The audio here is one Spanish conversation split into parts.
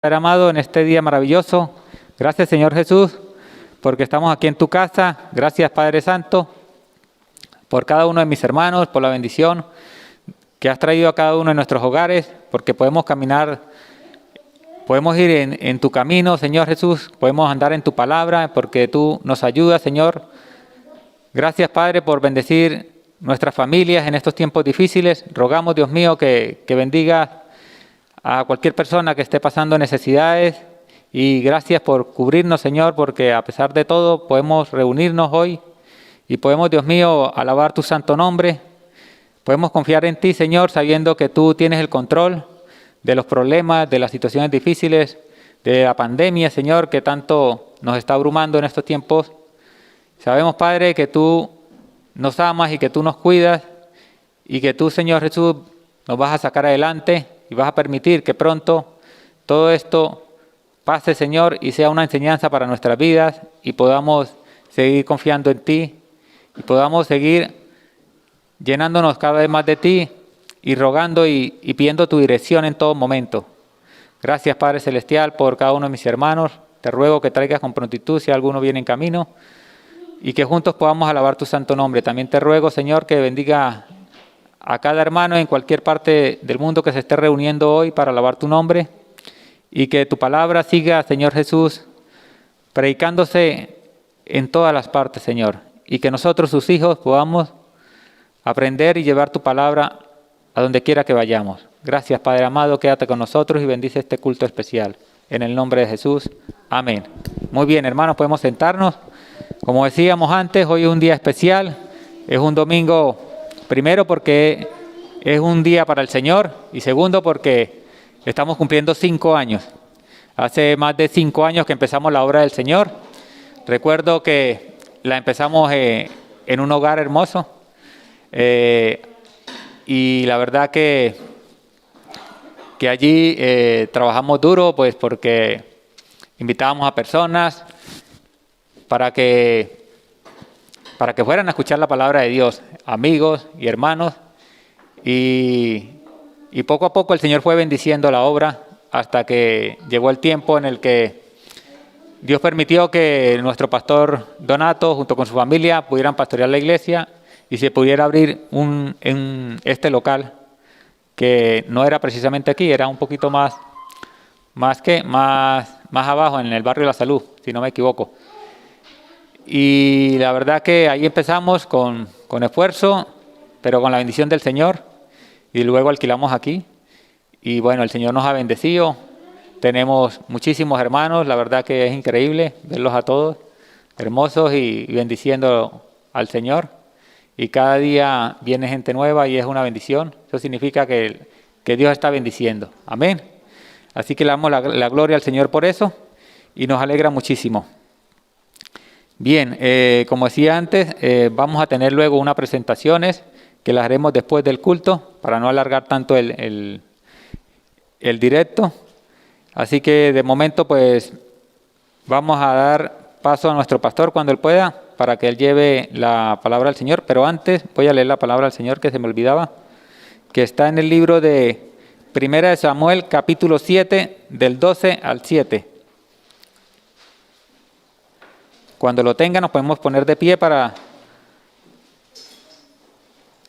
Padre amado, en este día maravilloso, gracias Señor Jesús, porque estamos aquí en tu casa. Gracias Padre Santo, por cada uno de mis hermanos, por la bendición que has traído a cada uno de nuestros hogares, porque podemos caminar, podemos ir en tu camino, Señor Jesús, podemos andar en tu palabra, porque tú nos ayudas, Señor. Gracias Padre por bendecir nuestras familias en estos tiempos difíciles. Rogamos, Dios mío, que bendiga a cualquier persona que esté pasando necesidades, y gracias por cubrirnos, Señor, porque a pesar de todo podemos reunirnos hoy y podemos, Dios mío, alabar tu santo nombre. Podemos confiar en ti, Señor, sabiendo que tú tienes el control de los problemas, de las situaciones difíciles, de la pandemia, Señor, que tanto nos está abrumando en estos tiempos. Sabemos, Padre, que tú nos amas y que tú nos cuidas y que tú, Señor Jesús, nos vas a sacar adelante y vas a permitir que pronto todo esto pase, Señor, y sea una enseñanza para nuestras vidas y podamos seguir confiando en ti y podamos seguir llenándonos cada vez más de ti y rogando y pidiendo tu dirección en todo momento. Gracias, Padre Celestial, por cada uno de mis hermanos. Te ruego que traigas con prontitud si alguno viene en camino y que juntos podamos alabar tu santo nombre. También te ruego, Señor, que bendiga a cada hermano en cualquier parte del mundo que se esté reuniendo hoy para alabar tu nombre, y que tu palabra siga, Señor Jesús, predicándose en todas las partes, Señor, y que nosotros, sus hijos, podamos aprender y llevar tu palabra a donde quiera que vayamos. Gracias, Padre amado, quédate con nosotros y bendice este culto especial. En el nombre de Jesús, amén. Muy bien, hermanos, podemos sentarnos. Como decíamos antes, hoy es un día especial, es un domingo. Primero porque es un día para el Señor y segundo porque estamos cumpliendo 5 años. Hace más de 5 años que empezamos la obra del Señor. Recuerdo que la empezamos en un hogar hermoso y la verdad que allí trabajamos duro, pues porque invitábamos a personas para que fueran a escuchar la palabra de Dios, amigos y hermanos, y poco a poco el Señor fue bendiciendo la obra hasta que llegó el tiempo en el que Dios permitió que nuestro pastor Donato, junto con su familia, pudieran pastorear la iglesia y se pudiera abrir en este local, que no era precisamente aquí, era un poquito más abajo, en el barrio de la Salud, si no me equivoco. Y la verdad que ahí empezamos con esfuerzo, pero con la bendición del Señor, y luego alquilamos aquí. Y bueno, el Señor nos ha bendecido. Tenemos muchísimos hermanos, la verdad que es increíble verlos a todos, hermosos y bendiciendo al Señor. Y cada día viene gente nueva y es una bendición. Eso significa que Dios está bendiciendo. Amén. Así que le damos la gloria al Señor por eso y nos alegra muchísimo. Bien, como decía antes, vamos a tener luego unas presentaciones que las haremos después del culto para no alargar tanto el directo. Así que de momento pues vamos a dar paso a nuestro pastor cuando él pueda para que él lleve la palabra al Señor. Pero antes voy a leer la palabra al Señor que se me olvidaba, que está en el libro de Primera de Samuel, capítulo 7, del 12 al 7. Cuando lo tengan nos podemos poner de pie para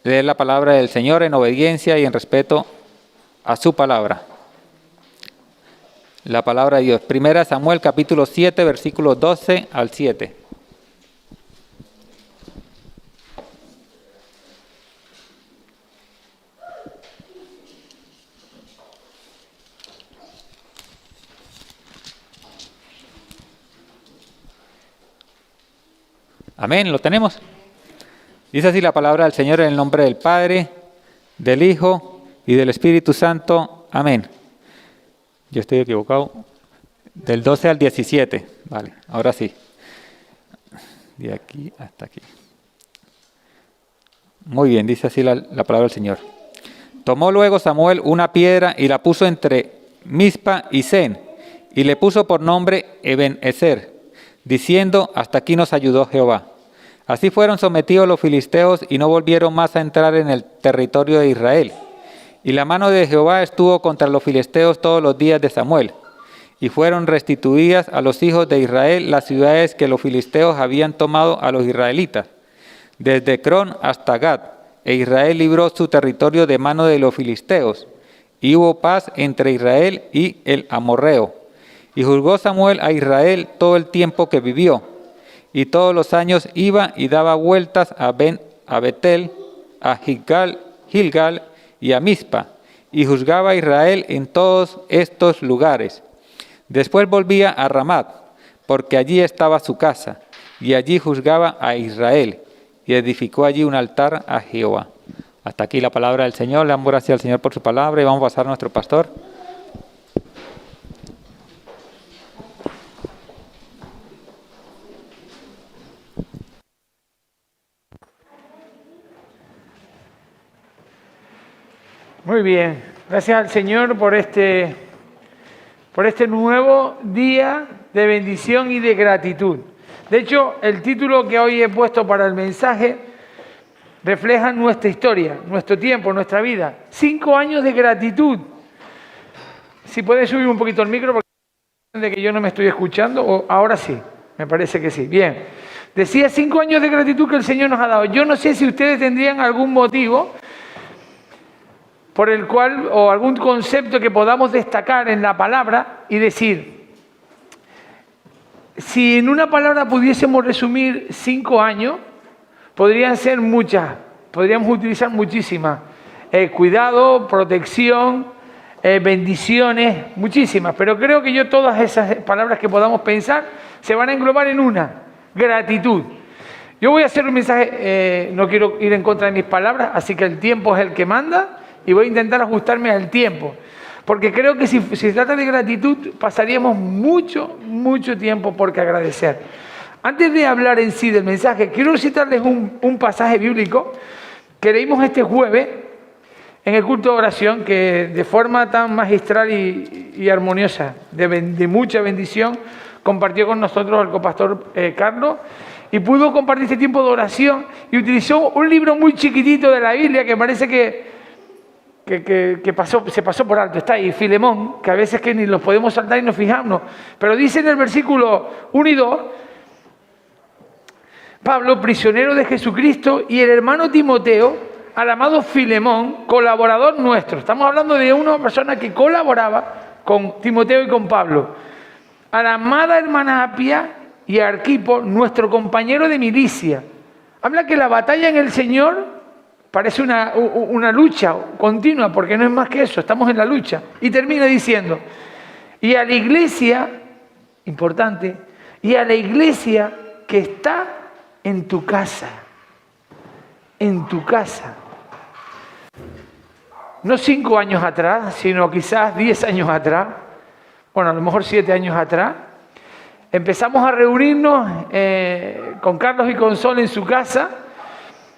leer la palabra del Señor en obediencia y en respeto a su palabra. La palabra de Dios. Primera Samuel, capítulo 7, versículos 12 al 7. Amén, ¿lo tenemos? Dice así la palabra del Señor en el nombre del Padre, del Hijo y del Espíritu Santo. Amén. Yo estoy equivocado. Del 12 al 17. Vale, ahora sí. De aquí hasta aquí. Muy bien, dice así la palabra del Señor. Tomó luego Samuel una piedra y la puso entre Mizpa y Sen, y le puso por nombre Eben-Ezer, diciendo: hasta aquí nos ayudó Jehová. Así fueron sometidos los filisteos y no volvieron más a entrar en el territorio de Israel. Y la mano de Jehová estuvo contra los filisteos todos los días de Samuel. y fueron restituidas a los hijos de Israel las ciudades que los filisteos habían tomado a los israelitas, desde Ecrón hasta Gat, e Israel libró su territorio de mano de los filisteos, y hubo paz entre Israel y el amorreo. Y juzgó Samuel a Israel todo el tiempo que vivió, y todos los años iba y daba vueltas a Betel, a Gilgal y a Mizpa, y juzgaba a Israel en todos estos lugares. Después volvía a Ramat, porque allí estaba su casa, y allí juzgaba a Israel, y edificó allí un altar a Jehová. Hasta aquí la palabra del Señor. Le damos gracias al Señor por su palabra y vamos a pasar a nuestro pastor. Muy bien, gracias al Señor por este nuevo día de bendición y de gratitud. De hecho, el título que hoy he puesto para el mensaje refleja nuestra historia, nuestro tiempo, nuestra vida. 5 años de gratitud. Si puedes subir un poquito el micro, porque de que yo no me estoy escuchando, o ahora sí, me parece que sí. Bien, decía 5 años de gratitud que el Señor nos ha dado. Yo no sé si ustedes tendrían algún motivo por el cual, o algún concepto que podamos destacar en la palabra y decir, si en una palabra pudiésemos resumir 5 años, podrían ser muchas, podríamos utilizar muchísimas. Cuidado, protección, bendiciones, muchísimas. Pero creo que todas esas palabras que podamos pensar se van a englobar en una, gratitud. Yo voy a hacer un mensaje, no quiero ir en contra de mis palabras, así que el tiempo es el que manda. Y voy a intentar ajustarme al tiempo, porque creo que si se trata de gratitud, pasaríamos mucho tiempo por qué agradecer. Antes de hablar en sí del mensaje, quiero citarles un pasaje bíblico que leímos este jueves en el culto de oración, que de forma tan magistral y armoniosa, de mucha bendición, compartió con nosotros el copastor Carlos, y pudo compartir este tiempo de oración, y utilizó un libro muy chiquitito de la Biblia que parece que se pasó por alto. Está ahí, Filemón, que a veces que ni los podemos saltar y nos fijamos. Pero dice en el versículo 1 y 2, Pablo, prisionero de Jesucristo, y el hermano Timoteo, al amado Filemón, colaborador nuestro. Estamos hablando de una persona que colaboraba con Timoteo y con Pablo. A la amada hermana Apia y a Arquipo, nuestro compañero de milicia. Habla que la batalla en el Señor parece una lucha continua, porque no es más que eso, estamos en la lucha. Y termina diciendo, y a la iglesia, importante, y a la iglesia que está en tu casa. En tu casa. No 5 años atrás, sino quizás 10 años atrás, bueno, a lo mejor 7 años atrás, empezamos a reunirnos con Carlos y con Sol en su casa.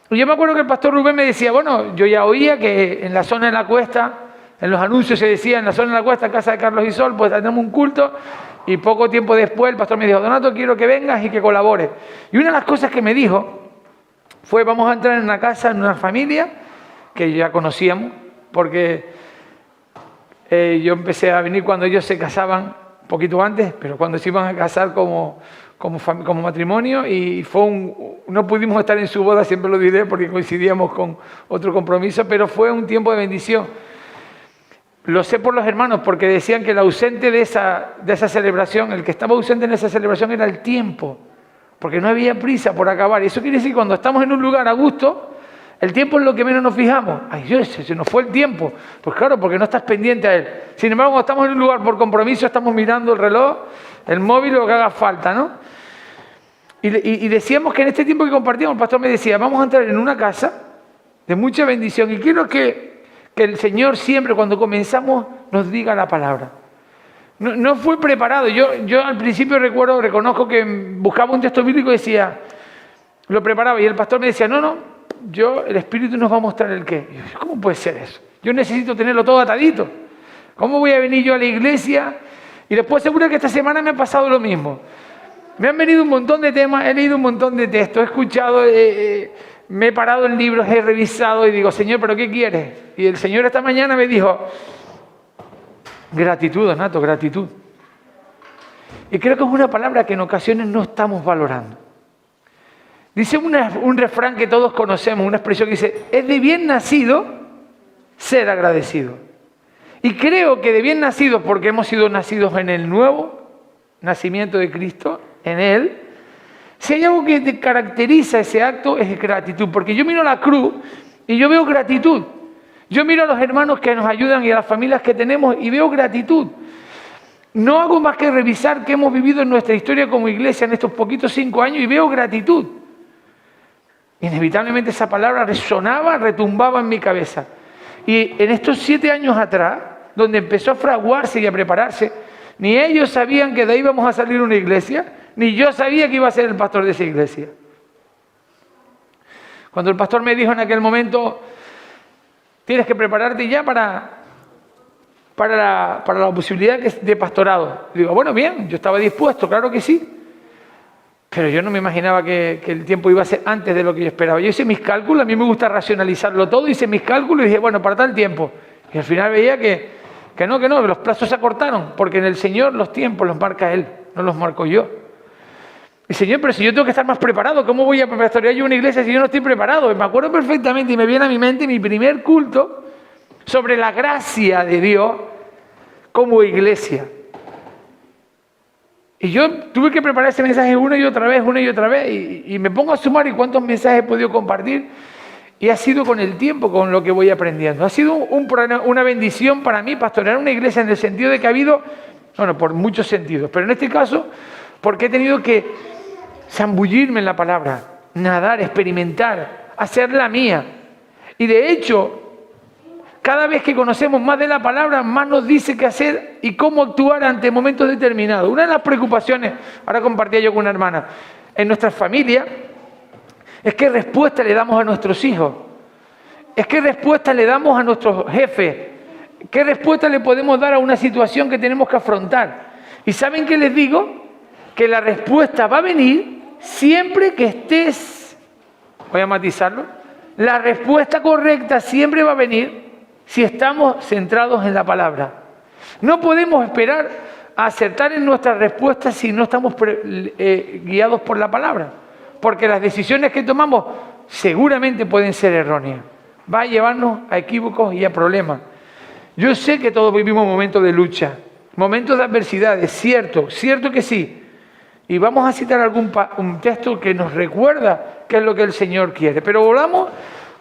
Y yo me acuerdo que el pastor Rubén me decía, bueno, yo ya oía que en la zona de la cuesta, en los anuncios se decía, en la zona de la cuesta, casa de Carlos y Sol, pues tenemos un culto. Y poco tiempo después el pastor me dijo, Donato, quiero que vengas y que colabores. Y una de las cosas que me dijo fue, vamos a entrar en una casa, en una familia, que ya conocíamos, porque yo empecé a venir cuando ellos se casaban, un poquito antes, pero cuando se iban a casar como matrimonio, y no pudimos estar en su boda, siempre lo diré porque coincidíamos con otro compromiso, pero fue un tiempo de bendición. Lo sé por los hermanos, porque decían que el ausente de esa celebración, el que estaba ausente en esa celebración era el tiempo, porque no había prisa por acabar. Y eso quiere decir que cuando estamos en un lugar a gusto, el tiempo es lo que menos nos fijamos. Ay Dios, se nos fue el tiempo. Pues claro, porque no estás pendiente a él. Sin embargo, cuando estamos en un lugar por compromiso, estamos mirando el reloj, el móvil, lo que haga falta, ¿no? Y decíamos que en este tiempo que compartíamos, el pastor me decía, vamos a entrar en una casa de mucha bendición. Y quiero que el Señor siempre, cuando comenzamos, nos diga la palabra. No fue preparado. Yo al principio reconozco que buscaba un texto bíblico y decía, lo preparaba. Y el pastor me decía, el Espíritu nos va a mostrar el qué. Y yo, ¿cómo puede ser eso? Yo necesito tenerlo todo atadito. ¿Cómo voy a venir yo a la iglesia? Y después seguro que esta semana me ha pasado lo mismo. Me han venido un montón de temas, he leído un montón de textos, he escuchado, me he parado en libros, he revisado y digo, Señor, ¿pero qué quieres? Y el Señor esta mañana me dijo, gratitud, Donato, gratitud. Y creo que es una palabra que en ocasiones no estamos valorando. Dice un refrán que todos conocemos, una expresión que dice, es de bien nacido ser agradecido. Y creo que de bien nacidos, porque hemos sido nacidos en el nuevo nacimiento de Cristo, en Él, si hay algo que te caracteriza ese acto es gratitud. Porque yo miro la cruz y yo veo gratitud. Yo miro a los hermanos que nos ayudan y a las familias que tenemos y veo gratitud. No hago más que revisar qué hemos vivido en nuestra historia como iglesia en estos poquitos 5 años y veo gratitud. Inevitablemente esa palabra resonaba, retumbaba en mi cabeza. Y en estos 7 años atrás, donde empezó a fraguarse y a prepararse, ni ellos sabían que de ahí íbamos a salir una iglesia, ni yo sabía que iba a ser el pastor de esa iglesia. Cuando el pastor me dijo en aquel momento, tienes que prepararte ya para la posibilidad de pastorado. Digo, bueno, bien, yo estaba dispuesto, claro que sí. Pero yo no me imaginaba que el tiempo iba a ser antes de lo que yo esperaba. Yo hice mis cálculos, a mí me gusta racionalizarlo todo, hice mis cálculos y dije, bueno, para tal tiempo. Y al final veía que no, los plazos se acortaron, porque en el Señor los tiempos los marca Él, no los marco yo. Y Señor, pero si yo tengo que estar más preparado, ¿cómo voy a pastorear yo una iglesia si yo no estoy preparado? Y me acuerdo perfectamente y me viene a mi mente mi primer culto sobre la gracia de Dios como iglesia. Y yo tuve que preparar ese mensaje una y otra vez, y me pongo a sumar y cuántos mensajes he podido compartir, y ha sido con el tiempo, con lo que voy aprendiendo. Ha sido una bendición para mí pastorear una iglesia en el sentido de que ha habido, bueno, por muchos sentidos, pero en este caso, porque he tenido que zambullirme en la palabra, nadar, experimentar, hacerla mía. Y de hecho, cada vez que conocemos más de la palabra, más nos dice qué hacer y cómo actuar ante momentos determinados. Una de las preocupaciones, ahora compartía yo con una hermana, en nuestra familia, es qué respuesta le damos a nuestros hijos, es qué respuesta le damos a nuestros jefes, qué respuesta le podemos dar a una situación que tenemos que afrontar. ¿Y saben qué les digo? Que la respuesta va a venir siempre que estés, voy a matizarlo, la respuesta correcta siempre va a venir si estamos centrados en la palabra. No podemos esperar a acertar en nuestras respuestas si no estamos guiados por la palabra, porque las decisiones que tomamos seguramente pueden ser erróneas. Va a llevarnos a equívocos y a problemas. Yo sé que todos vivimos momentos de lucha, momentos de adversidades, cierto que sí. Y vamos a citar un texto que nos recuerda qué es lo que el Señor quiere. Pero volvamos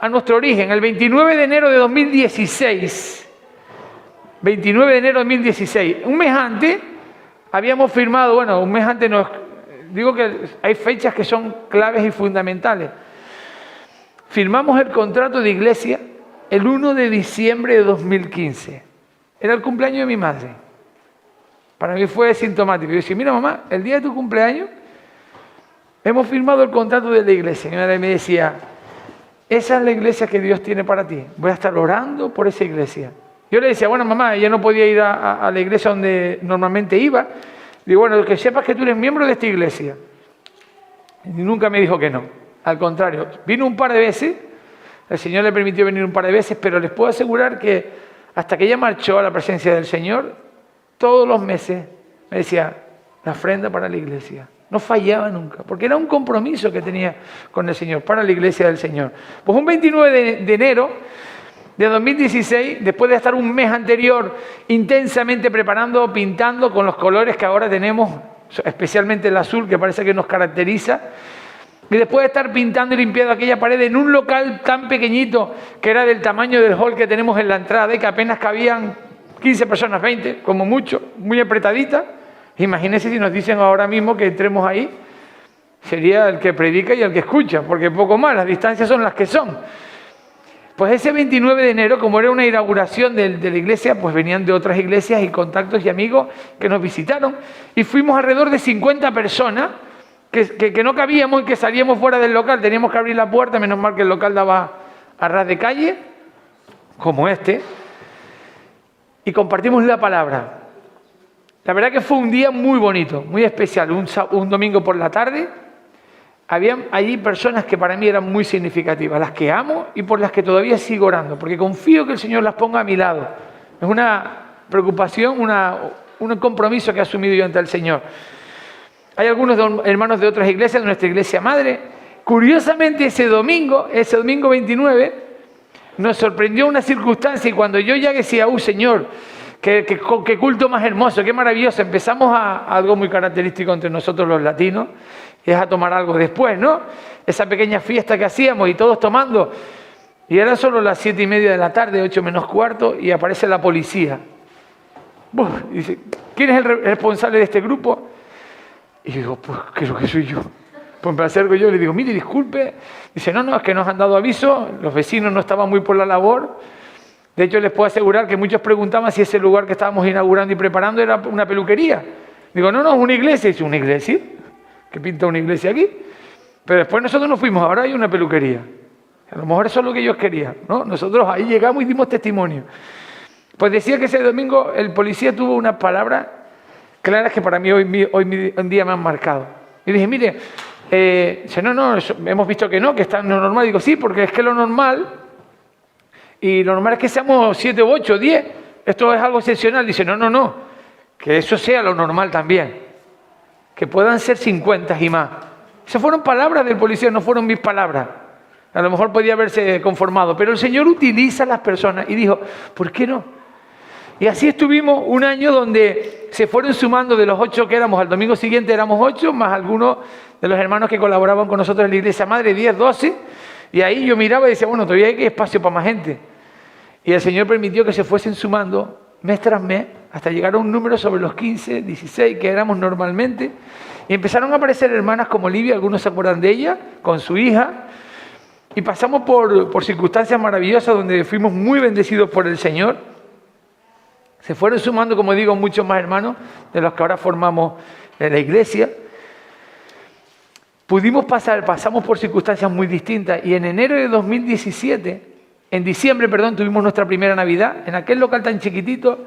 a nuestro origen. El 29 de enero de 2016, un mes antes, habíamos firmado, un mes antes digo que hay fechas que son claves y fundamentales. Firmamos el contrato de iglesia el 1 de diciembre de 2015. Era el cumpleaños de mi madre. Para mí fue sintomático. Yo decía, mira mamá, el día de tu cumpleaños hemos firmado el contrato de la iglesia. Mi madre me decía, esa es la iglesia que Dios tiene para ti. Voy a estar orando por esa iglesia. Yo le decía, bueno mamá, ella no podía ir a la iglesia donde normalmente iba. Digo, bueno, que sepas que tú eres miembro de esta iglesia. Y nunca me dijo que no. Al contrario, vino un par de veces. El Señor le permitió venir un par de veces, pero les puedo asegurar que hasta que ella marchó a la presencia del Señor, todos los meses me decía, la ofrenda para la iglesia. No fallaba nunca, porque era un compromiso que tenía con el Señor, para la iglesia del Señor. Pues un 29 de enero de 2016, después de estar un mes anterior intensamente preparando, pintando con los colores que ahora tenemos, especialmente el azul, que parece que nos caracteriza, y después de estar pintando y limpiando aquella pared en un local tan pequeñito, que era del tamaño del hall que tenemos en la entrada, y que apenas cabían 15 personas, 20, como mucho, muy apretadita. Imagínense si nos dicen ahora mismo que entremos ahí, sería el que predica y el que escucha, porque poco más, las distancias son las que son. Pues ese 29 de enero, como era una inauguración de la iglesia, pues venían de otras iglesias y contactos y amigos que nos visitaron, y fuimos alrededor de 50 personas que no cabíamos y que salíamos fuera del local, teníamos que abrir la puerta, menos mal que el local daba a ras de calle, como este, y compartimos la palabra. La verdad que fue un día muy bonito, muy especial. Un domingo por la tarde, había allí personas que para mí eran muy significativas, las que amo y por las que todavía sigo orando, porque confío que el Señor las ponga a mi lado. Es una preocupación, un compromiso que he asumido yo ante el Señor. Hay algunos hermanos de otras iglesias, de nuestra iglesia madre. Curiosamente, ese domingo 29, nos sorprendió una circunstancia y cuando yo ya decía, Señor, qué culto más hermoso, qué maravilloso, empezamos a algo muy característico entre nosotros los latinos, es a tomar algo después, ¿no? Esa pequeña fiesta que hacíamos y todos tomando, y eran solo las 7:30 de la tarde, 8 menos cuarto, y aparece la policía. Y dice, ¿quién es el responsable de este grupo? Y digo, pues creo que soy yo. Pues me acerco yo y le digo, mire, disculpe. Dice, no, es que nos han dado aviso, los vecinos no estaban muy por la labor. De hecho, les puedo asegurar que muchos preguntaban si ese lugar que estábamos inaugurando y preparando era una peluquería. Digo, no, es una iglesia. Dice, ¿una iglesia? ¿Qué pinta una iglesia aquí? Pero después nosotros nos fuimos, ahora hay una peluquería. A lo mejor eso es lo que ellos querían, ¿no? Nosotros ahí llegamos y dimos testimonio. Pues decía que ese domingo el policía tuvo unas palabras claras que para mí hoy en día me han marcado. Y dije, mire, no, hemos visto que no, que está en lo normal. Digo, sí, porque es que lo normal, y lo normal es que seamos 7, 8, 10. Esto es algo excepcional. Dice, no, que eso sea lo normal también. Que puedan ser 50 y más. Esas fueron palabras del policía, no fueron mis palabras. A lo mejor podía haberse conformado, pero el Señor utiliza a las personas y dijo, ¿por qué no? Y así estuvimos un año donde se fueron sumando de los 8 que éramos, al domingo siguiente éramos 8, más algunos de los hermanos que colaboraban con nosotros en la iglesia madre, 10, 12, y ahí yo miraba y decía, bueno, todavía hay espacio para más gente. Y el Señor permitió que se fuesen sumando mes tras mes, hasta llegar a un número sobre los 15, 16 que éramos normalmente, y empezaron a aparecer hermanas como Livia, algunos se acuerdan de ella, con su hija, y pasamos por circunstancias maravillosas donde fuimos muy bendecidos por el Señor. Se fueron sumando, como digo, muchos más hermanos de los que ahora formamos la iglesia. Pasamos por circunstancias muy distintas y en enero de 2017, en diciembre, tuvimos nuestra primera Navidad en aquel local tan chiquitito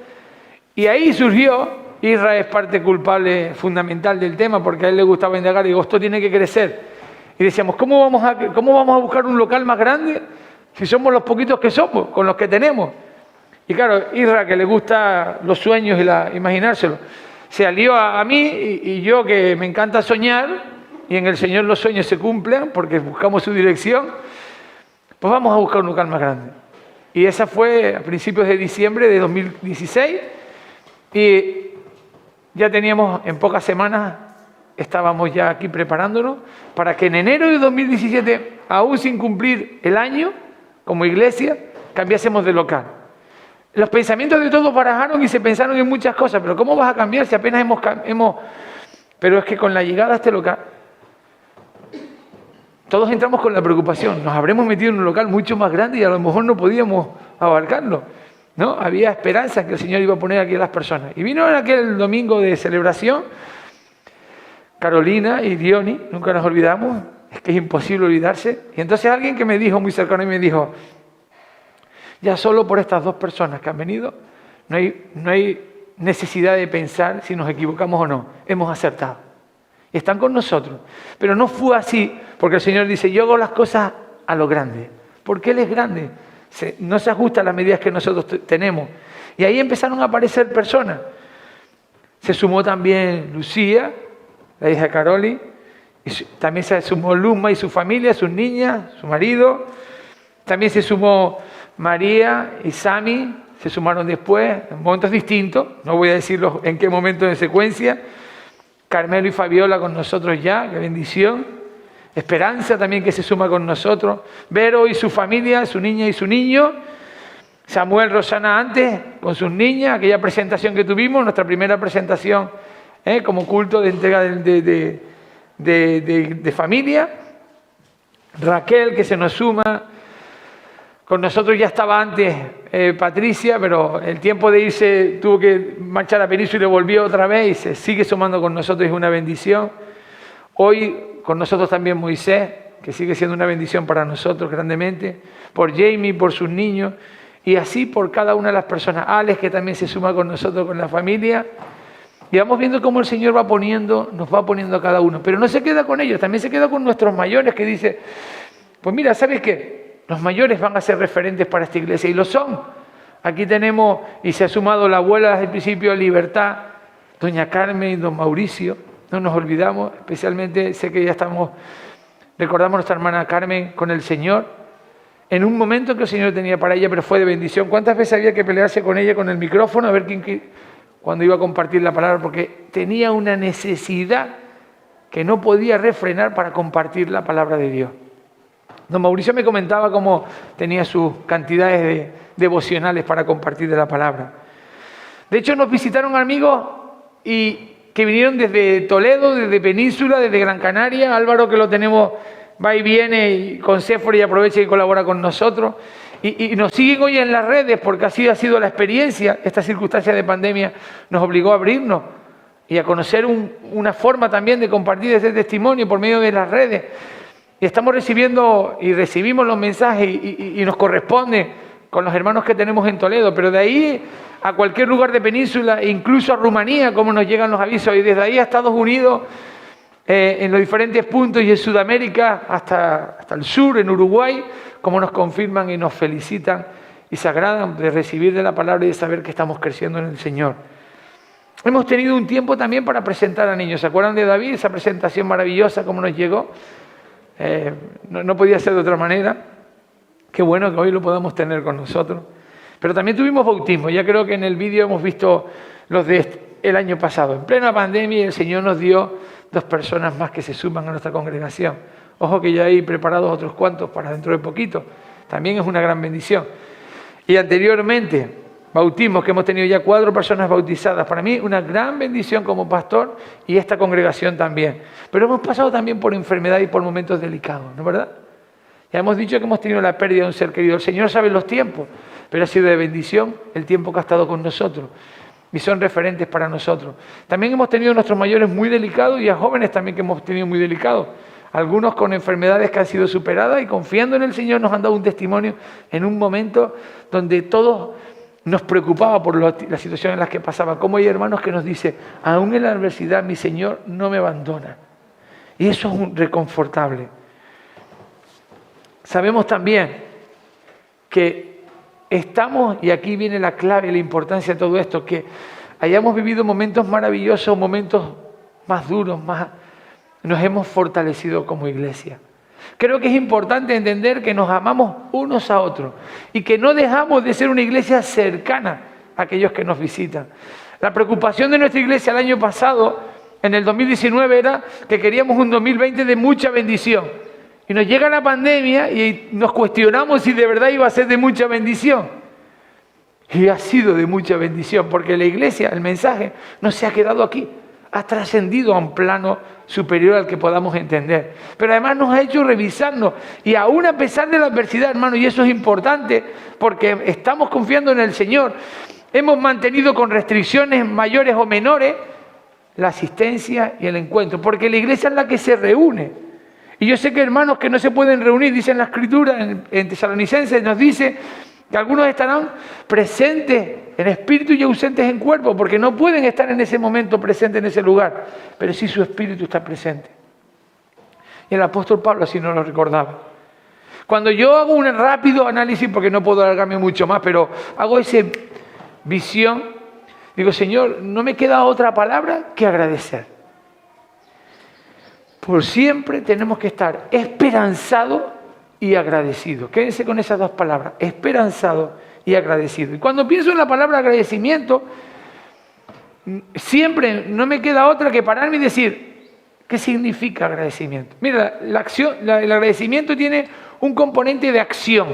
y ahí surgió, Israel es parte culpable fundamental del tema porque a él le gustaba indagar y digo, esto tiene que crecer. Y decíamos, ¿cómo vamos a buscar un local más grande si somos los poquitos que somos, con los que tenemos? Y claro, Israel, que le gusta los sueños y imaginárselo, se alió a mí y yo que me encanta soñar y en el Señor los sueños se cumplen porque buscamos su dirección, pues vamos a buscar un local más grande. Y esa fue a principios de diciembre de 2016 y ya teníamos en pocas semanas, estábamos ya aquí preparándonos para que en enero de 2017, aún sin cumplir el año, como iglesia, cambiásemos de local. Los pensamientos de todos barajaron y se pensaron en muchas cosas, pero ¿cómo vas a cambiar si apenas hemos... Pero es que con la llegada a este local, todos entramos con la preocupación, nos habremos metido en un local mucho más grande y a lo mejor no podíamos abarcarlo, ¿no? Había esperanza que el Señor iba a poner aquí a las personas. Y vino en aquel domingo de celebración, Carolina y Diony, nunca nos olvidamos, es que es imposible olvidarse. Y entonces alguien que me dijo, muy cercano, y me dijo, ya solo por estas 2 personas que han venido, no hay necesidad de pensar si nos equivocamos o no, hemos acertado. Y están con nosotros. Pero no fue así, porque el Señor dice, yo hago las cosas a lo grande, porque Él es grande, no se ajusta a las medidas que nosotros tenemos. Y ahí empezaron a aparecer personas. Se sumó también Lucía, la hija de Caroli, y también se sumó Luzma y su familia, sus niñas, su marido. También se sumó María y Sami, se sumaron después, en momentos distintos, no voy a decirlos en qué momento de secuencia. Carmelo y Fabiola con nosotros ya, qué bendición. Esperanza también que se suma con nosotros. Vero y su familia, su niña y su niño. Samuel, Rosana antes, con sus niñas, aquella presentación que tuvimos, nuestra primera presentación como culto de entrega de familia. Raquel, que se nos suma. Con nosotros ya estaba antes Patricia, pero el tiempo de irse tuvo que marchar a Península y le volvió otra vez y se sigue sumando con nosotros, es una bendición. Hoy con nosotros también Moisés, que sigue siendo una bendición para nosotros grandemente, por Jamie, por sus niños, y así por cada una de las personas. Alex, que también se suma con nosotros, con la familia. Y vamos viendo cómo el Señor nos va poniendo a cada uno. Pero no se queda con ellos, también se queda con nuestros mayores que dice, pues mira, ¿sabes qué? Los mayores van a ser referentes para esta iglesia y lo son. Aquí tenemos, y se ha sumado la abuela desde el principio, Libertad, doña Carmen y don Mauricio, no nos olvidamos, especialmente sé que ya recordamos a nuestra hermana Carmen con el Señor, en un momento que el Señor tenía para ella, pero fue de bendición. ¿Cuántas veces había que pelearse con ella con el micrófono a ver cuando iba a compartir la palabra? Porque tenía una necesidad que no podía refrenar para compartir la palabra de Dios. Don Mauricio me comentaba cómo tenía sus cantidades devocionales para compartir de la palabra. De hecho, nos visitaron amigos que vinieron desde Toledo, desde Península, desde Gran Canaria. Álvaro, que lo tenemos, va y viene y con Séfora y aprovecha y colabora con nosotros. Y nos siguen hoy en las redes porque así ha sido la experiencia. Esta circunstancia de pandemia nos obligó a abrirnos y a conocer una forma también de compartir ese testimonio por medio de las redes. Y estamos recibiendo y recibimos los mensajes y nos corresponde con los hermanos que tenemos en Toledo, pero de ahí a cualquier lugar de Península, incluso a Rumanía, como nos llegan los avisos, y desde ahí a Estados Unidos, en los diferentes puntos, y en Sudamérica hasta el sur, en Uruguay, como nos confirman y nos felicitan y se agradan de recibir de la palabra y de saber que estamos creciendo en el Señor. Hemos tenido un tiempo también para presentar a niños. ¿Se acuerdan de David? Esa presentación maravillosa, cómo nos llegó. No podía ser de otra manera. Qué bueno que hoy lo podamos tener con nosotros. Pero también tuvimos bautismo. Ya creo que en el vídeo hemos visto los del año pasado. En plena pandemia el Señor nos dio 2 personas más que se suman a nuestra congregación. Ojo que ya hay preparados otros cuantos para dentro de poquito. También es una gran bendición. Y anteriormente, bautismos que hemos tenido ya 4 personas bautizadas. Para mí una gran bendición como pastor y esta congregación también. Pero hemos pasado también por enfermedad y por momentos delicados, ¿no es verdad? Ya hemos dicho que hemos tenido la pérdida de un ser querido. El Señor sabe los tiempos, pero ha sido de bendición el tiempo que ha estado con nosotros. Y son referentes para nosotros. También hemos tenido nuestros mayores muy delicados y a jóvenes también que hemos tenido muy delicados. Algunos con enfermedades que han sido superadas y confiando en el Señor nos han dado un testimonio en un momento donde todos nos preocupaba por la situación en la que pasaban. Como hay hermanos que nos dicen, aún en la adversidad mi Señor no me abandona. Y eso es reconfortable. Sabemos también que estamos, y aquí viene la clave y la importancia de todo esto, que hayamos vivido momentos maravillosos, momentos más duros, nos hemos fortalecido como iglesia. Creo que es importante entender que nos amamos unos a otros y que no dejamos de ser una iglesia cercana a aquellos que nos visitan. La preocupación de nuestra iglesia el año pasado, en el 2019, era que queríamos un 2020 de mucha bendición. Y nos llega la pandemia y nos cuestionamos si de verdad iba a ser de mucha bendición. Y ha sido de mucha bendición, porque la iglesia, el mensaje, no se ha quedado aquí. Ha trascendido a un plano superior al que podamos entender. Pero además nos ha hecho revisarnos. Y aún a pesar de la adversidad, hermano, y eso es importante, porque estamos confiando en el Señor, hemos mantenido con restricciones mayores o menores la asistencia y el encuentro. Porque la iglesia es la que se reúne. Y yo sé que hermanos que no se pueden reunir, dice en la Escritura, en Tesalonicenses, nos dice que algunos estarán presentes en espíritu y ausentes en cuerpo, porque no pueden estar en ese momento presentes en ese lugar, pero sí su espíritu está presente. Y el apóstol Pablo así nos lo recordaba. Cuando yo hago un rápido análisis, porque no puedo alargarme mucho más, pero hago esa visión, digo, Señor, no me queda otra palabra que agradecer. Por siempre tenemos que estar esperanzado y agradecido. Quédense con esas 2 palabras, esperanzado y agradecido. Y cuando pienso en la palabra agradecimiento, siempre no me queda otra que pararme y decir, ¿qué significa agradecimiento? Mira, el agradecimiento tiene un componente de acción.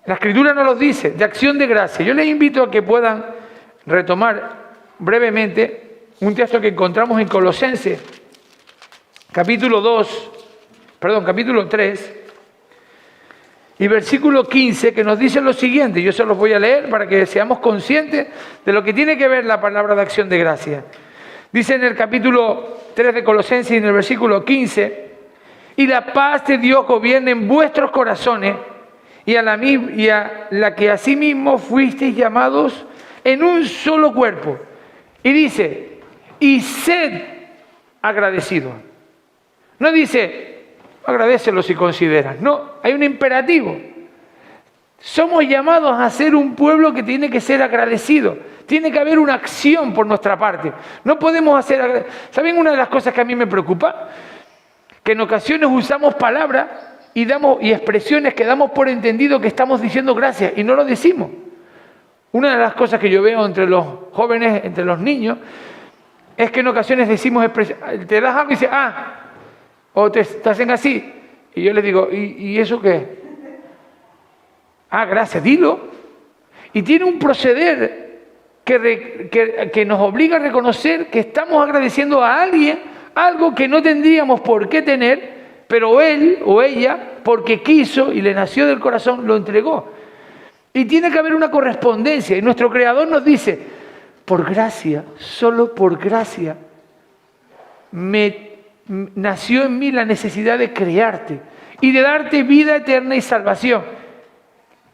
La Escritura nos lo dice, de acción de gracia. Yo les invito a que puedan retomar brevemente un texto que encontramos en Colosenses, capítulo 3 y versículo 15, que nos dice lo siguiente. Yo se los voy a leer para que seamos conscientes de lo que tiene que ver la palabra de acción de gracia. Dice en el capítulo 3 de Colosenses y en el versículo 15, y la paz de Dios gobierne en vuestros corazones y a la que asimismo fuisteis llamados en un solo cuerpo. Y dice, y sed agradecidos. No dice, agradécelo si consideras. No, hay un imperativo. Somos llamados a ser un pueblo que tiene que ser agradecido. Tiene que haber una acción por nuestra parte. No podemos hacer... ¿Saben una de las cosas que a mí me preocupa? Que en ocasiones usamos palabras y expresiones que damos por entendido que estamos diciendo gracias y no lo decimos. Una de las cosas que yo veo entre los jóvenes, entre los niños, es que en ocasiones decimos, te das algo y dices, o te hacen así. Y yo les digo, ¿y eso qué? Gracias, dilo. Y tiene un proceder que nos obliga a reconocer que estamos agradeciendo a alguien algo que no tendríamos por qué tener, pero él o ella, porque quiso y le nació del corazón, lo entregó. Y tiene que haber una correspondencia. Y nuestro Creador nos dice, por gracia, solo por gracia, nació en mí la necesidad de crearte y de darte vida eterna y salvación.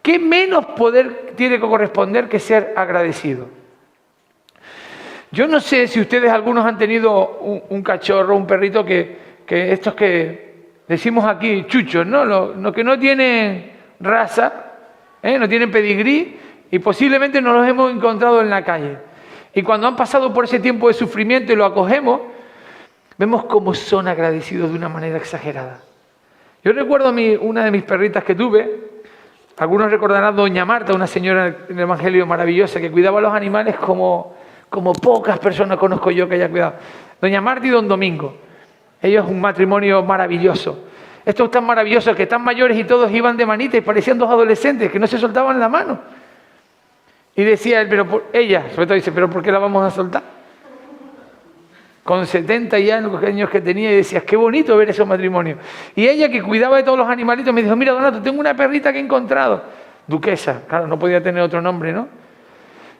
¿Qué menos poder tiene que corresponder que ser agradecido? Yo no sé si ustedes algunos han tenido un cachorro, un perrito que estos que decimos aquí chuchos, ¿no? Los que no tienen raza, no tienen pedigrí y posiblemente no los hemos encontrado en la calle. Y cuando han pasado por ese tiempo de sufrimiento y lo acogemos, vemos cómo son agradecidos de una manera exagerada. Yo recuerdo una de mis perritas que tuve, algunos recordarán Doña Marta, una señora en el Evangelio maravillosa que cuidaba a los animales como pocas personas conozco yo que haya cuidado. Doña Marta y Don Domingo. Ellos un matrimonio maravilloso. Estos tan maravillosos que tan mayores y todos iban de manita y parecían dos adolescentes que no se soltaban la mano. Y decía él, ella, sobre todo dice, ¿pero por qué la vamos a soltar? Con 70 y algo años que tenía y decía, qué bonito ver esos matrimonios. Y ella que cuidaba de todos los animalitos me dijo, mira Donato, tengo una perrita que he encontrado. Duquesa, claro, no podía tener otro nombre, ¿no?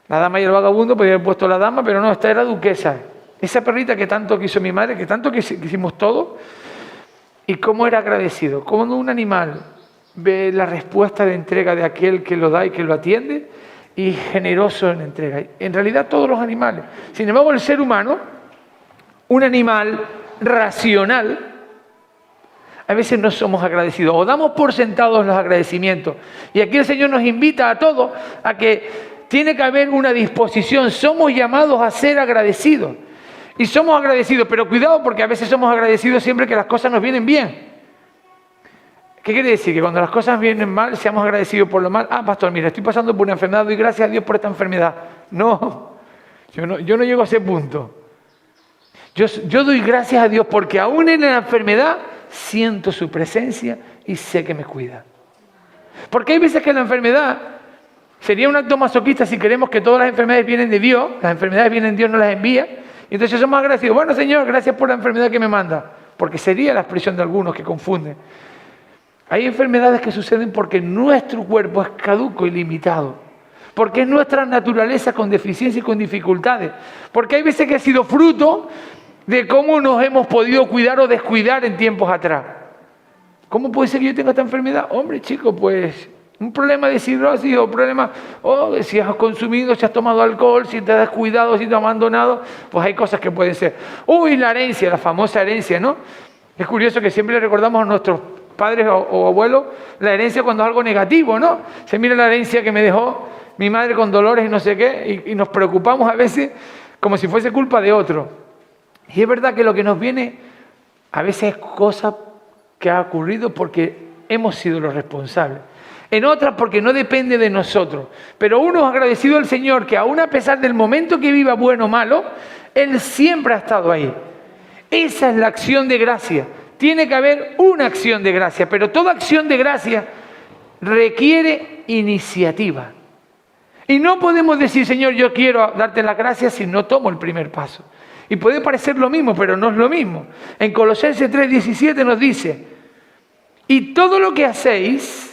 La dama y el vagabundo podía haber puesto la dama, pero no, esta era Duquesa. Esa perrita que tanto quiso mi madre, que tanto quisimos todos. Y cómo era agradecido. Cuando un animal ve la respuesta de entrega de aquel que lo da y que lo atiende, y generoso en entrega. En realidad todos los animales. Sin embargo, el ser humano, un animal racional, a veces no somos agradecidos o damos por sentados los agradecimientos. Y aquí el Señor nos invita a todos a que tiene que haber una disposición. Somos llamados a ser agradecidos. Y somos agradecidos, pero cuidado porque a veces somos agradecidos siempre que las cosas nos vienen bien. ¿Qué quiere decir? Que cuando las cosas vienen mal, seamos agradecidos por lo mal. Pastor, mira, estoy pasando por una enfermedad, doy gracias a Dios por esta enfermedad. No, yo no llego a ese punto. Yo doy gracias a Dios porque aún en la enfermedad siento su presencia y sé que me cuida. Porque hay veces que la enfermedad sería un acto masoquista si queremos que todas las enfermedades vienen de Dios, las enfermedades vienen, Dios nos las envía, y entonces somos agradecidos. Bueno, Señor, gracias por la enfermedad que me manda, porque sería la expresión de algunos que confunden. Hay enfermedades que suceden porque nuestro cuerpo es caduco y limitado, porque es nuestra naturaleza con deficiencias y con dificultades, porque hay veces que ha sido fruto de cómo nos hemos podido cuidar o descuidar en tiempos atrás. ¿Cómo puede ser que yo tenga esta enfermedad? Hombre, chico, pues un problema de cirrosis o problema, si has consumido, si has tomado alcohol, si te has descuidado, si te has abandonado, pues hay cosas que pueden ser. La herencia, la famosa herencia, ¿no? Es curioso que siempre le recordamos a nuestros padres o abuelos la herencia cuando es algo negativo, ¿no? Se mira la herencia que me dejó mi madre con dolores y no sé qué, y nos preocupamos a veces como si fuese culpa de otro. Y es verdad que lo que nos viene a veces es cosa que ha ocurrido porque hemos sido los responsables. En otras porque no depende de nosotros. Pero uno es agradecido al Señor que aún a pesar del momento que viva bueno o malo, Él siempre ha estado ahí. Esa es la acción de gracia. Tiene que haber una acción de gracia, pero toda acción de gracia requiere iniciativa. Y no podemos decir, Señor, yo quiero darte las gracias si no tomo el primer paso. Y puede parecer lo mismo, pero no es lo mismo. En Colosenses 3:17 nos dice, y todo lo que hacéis,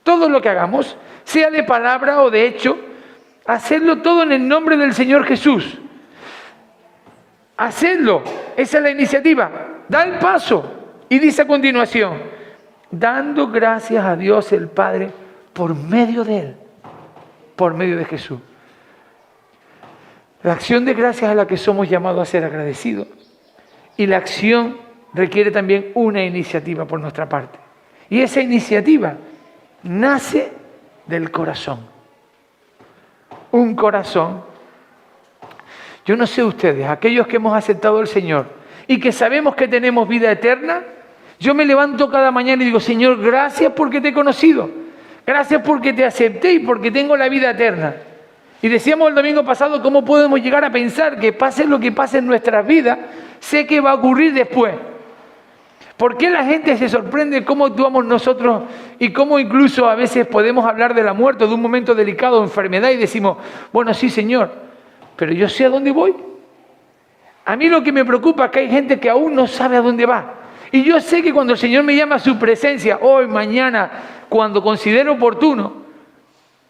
todo lo que hagamos, sea de palabra o de hecho, hacedlo todo en el nombre del Señor Jesús. Hacedlo, esa es la iniciativa. Da el paso y dice a continuación, dando gracias a Dios el Padre por medio de Él, por medio de Jesús. La acción de gracias a la que somos llamados a ser agradecidos. Y la acción requiere también una iniciativa por nuestra parte. Y esa iniciativa nace del corazón. Un corazón Yo no sé ustedes, aquellos que hemos aceptado al Señor y que sabemos que tenemos vida eterna, yo me levanto cada mañana y digo, Señor, gracias porque te he conocido. Gracias porque te acepté y porque tengo la vida eterna. Y decíamos el domingo pasado cómo podemos llegar a pensar que pase lo que pase en nuestras vidas, sé que va a ocurrir después. ¿Por qué la gente se sorprende cómo actuamos nosotros y cómo incluso a veces podemos hablar de la muerte, de un momento delicado, de enfermedad y decimos, bueno, sí, Señor, pero yo sé a dónde voy? A mí lo que me preocupa es que hay gente que aún no sabe a dónde va. Y yo sé que cuando el Señor me llama a su presencia, hoy, mañana, cuando considere oportuno,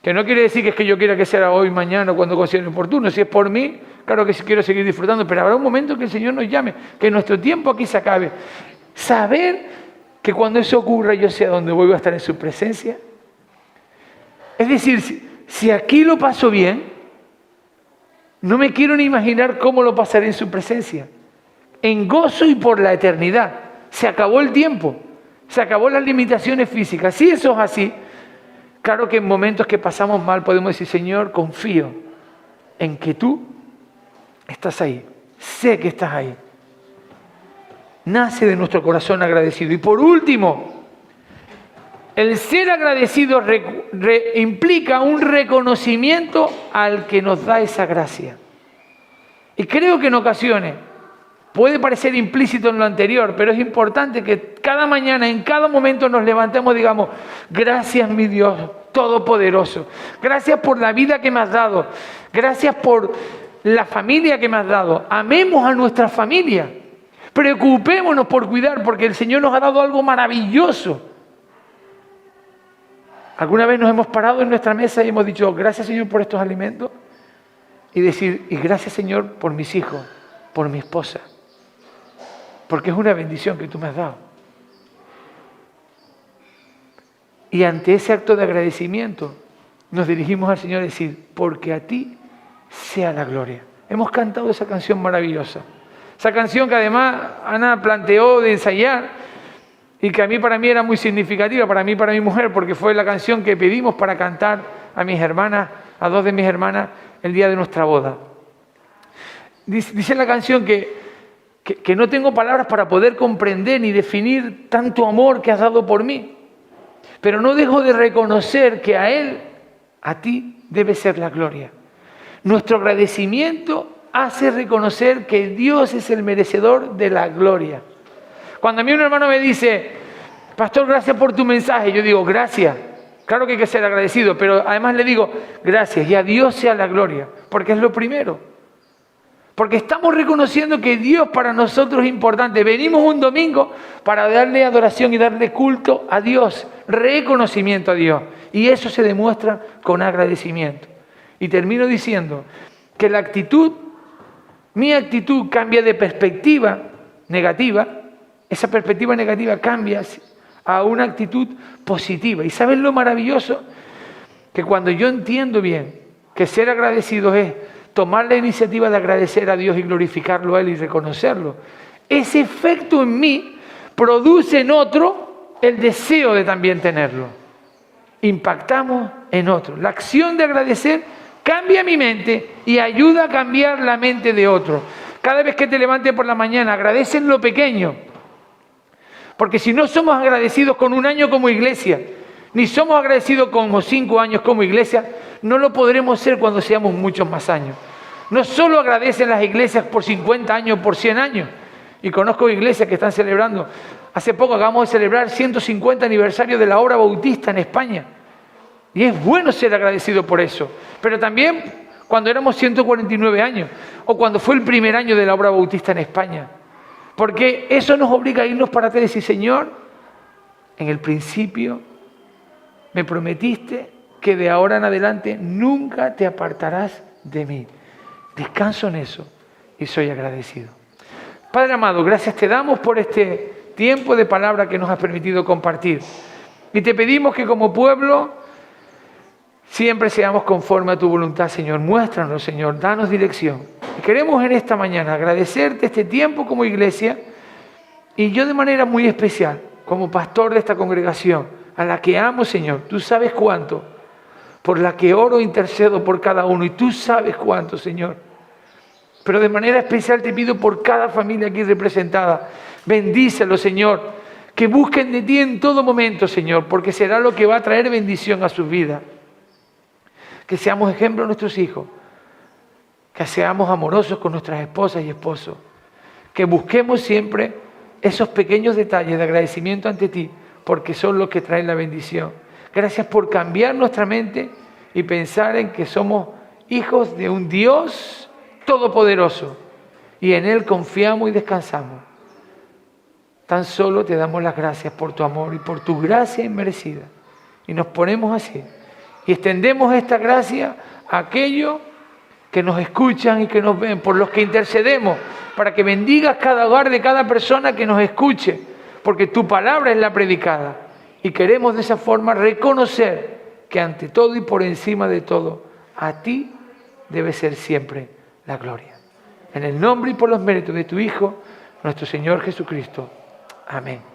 que no quiere decir que es que yo quiera que sea hoy, mañana, cuando considere oportuno, si es por mí, claro que sí quiero seguir disfrutando, pero habrá un momento que el Señor nos llame, que nuestro tiempo aquí se acabe. Saber que cuando eso ocurra yo sé a dónde voy a estar en su presencia. Es decir, si aquí lo paso bien, no me quiero ni imaginar cómo lo pasaré en su presencia. En gozo y por la eternidad. Se acabó el tiempo, se acabó las limitaciones físicas. Si eso es así, claro que en momentos que pasamos mal podemos decir, Señor, confío en que tú estás ahí. Sé que estás ahí. Nace de nuestro corazón agradecido. Y por último, el ser agradecido implica un reconocimiento al que nos da esa gracia. Y creo que en ocasiones puede parecer implícito en lo anterior, pero es importante que cada mañana, en cada momento nos levantemos y digamos, gracias mi Dios Todopoderoso, gracias por la vida que me has dado, gracias por la familia que me has dado, amemos a nuestra familia, preocupémonos por cuidar, porque el Señor nos ha dado algo maravilloso. ¿Alguna vez nos hemos parado en nuestra mesa y hemos dicho, gracias Señor por estos alimentos? Y decir, y gracias Señor por mis hijos, por mi esposa, porque es una bendición que tú me has dado. Y ante ese acto de agradecimiento nos dirigimos al Señor a decir, porque a ti sea la gloria. Hemos cantado esa canción maravillosa. Esa canción que además Ana planteó de ensayar y que para mí era muy significativa, para mí y para mi mujer, porque fue la canción que pedimos para cantar a mis hermanas, a dos de mis hermanas, el día de nuestra boda. Dice la canción que no tengo palabras para poder comprender ni definir tanto amor que has dado por mí, pero no dejo de reconocer que a Él, a ti, debe ser la gloria. Nuestro agradecimiento hace reconocer que Dios es el merecedor de la gloria. Cuando a mí un hermano me dice, pastor, gracias por tu mensaje, yo digo, gracias. Claro que hay que ser agradecido, pero además le digo, gracias, y a Dios sea la gloria, porque es lo primero. Porque estamos reconociendo que Dios para nosotros es importante. Venimos un domingo para darle adoración y darle culto a Dios, reconocimiento a Dios. Y eso se demuestra con agradecimiento. Y termino diciendo que mi actitud cambia de perspectiva negativa. Esa perspectiva negativa cambia a una actitud positiva. ¿Y sabes lo maravilloso? Que cuando yo entiendo bien que ser agradecido es tomar la iniciativa de agradecer a Dios y glorificarlo a Él y reconocerlo, ese efecto en mí produce en otro el deseo de también tenerlo. Impactamos en otro. La acción de agradecer cambia mi mente y ayuda a cambiar la mente de otro. Cada vez que te levantes por la mañana, agradece en lo pequeño. Porque si no somos agradecidos con un año como iglesia, ni somos agradecidos con 5 años como iglesia, no lo podremos ser cuando seamos muchos más años. No solo agradecen las iglesias por 50 años, por 100 años. Y conozco iglesias que están celebrando. Hace poco acabamos de celebrar 150 aniversario de la obra bautista en España. Y es bueno ser agradecido por eso. Pero también cuando éramos 149 años o cuando fue el primer año de la obra bautista en España. Porque eso nos obliga a irnos para atrás y decir, Señor, en el principio me prometiste que de ahora en adelante nunca te apartarás de mí. Descanso en eso y soy agradecido. Padre amado, gracias te damos por este tiempo de palabra que nos has permitido compartir. Y te pedimos que como pueblo siempre seamos conforme a tu voluntad, Señor. Muéstranos, Señor, danos dirección. Y queremos en esta mañana agradecerte este tiempo como iglesia y yo de manera muy especial, como pastor de esta congregación, a la que amo, Señor. Tú sabes cuánto. Por la que oro, intercedo por cada uno. Y tú sabes cuánto, Señor. Pero de manera especial te pido por cada familia aquí representada. Bendícelo, Señor. Que busquen de ti en todo momento, Señor, porque será lo que va a traer bendición a sus vidas. Que seamos ejemplo a nuestros hijos. Que seamos amorosos con nuestras esposas y esposos. Que busquemos siempre esos pequeños detalles de agradecimiento ante ti, porque son los que traen la bendición. Gracias por cambiar nuestra mente y pensar en que somos hijos de un Dios todopoderoso y en Él confiamos y descansamos. Tan solo te damos las gracias por tu amor y por tu gracia inmerecida. Y nos ponemos así y extendemos esta gracia a aquellos que nos escuchan y que nos ven, por los que intercedemos, para que bendigas cada hogar de cada persona que nos escuche, porque tu palabra es la predicada. Y queremos de esa forma reconocer que ante todo y por encima de todo, a ti debe ser siempre la gloria. En el nombre y por los méritos de tu Hijo, nuestro Señor Jesucristo. Amén.